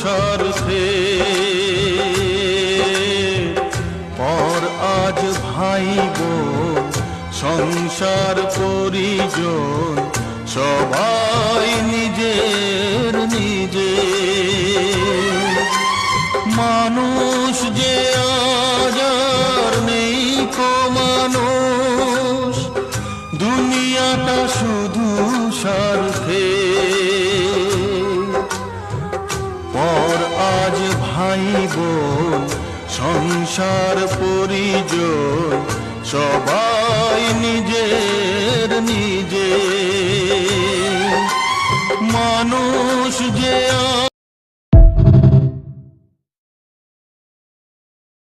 স্বার্থে। পর আজ ভাই বোন সংসার পরিজন সবাই নিজের নিজে। মানুষ যে আজ আর নেই কো মানুষ, দুনিয়াটা শুধু স্বার্থে। পর আজ ভাই বোন সংসার পরিজন সবাই নিজের নিজে। মানুষ যে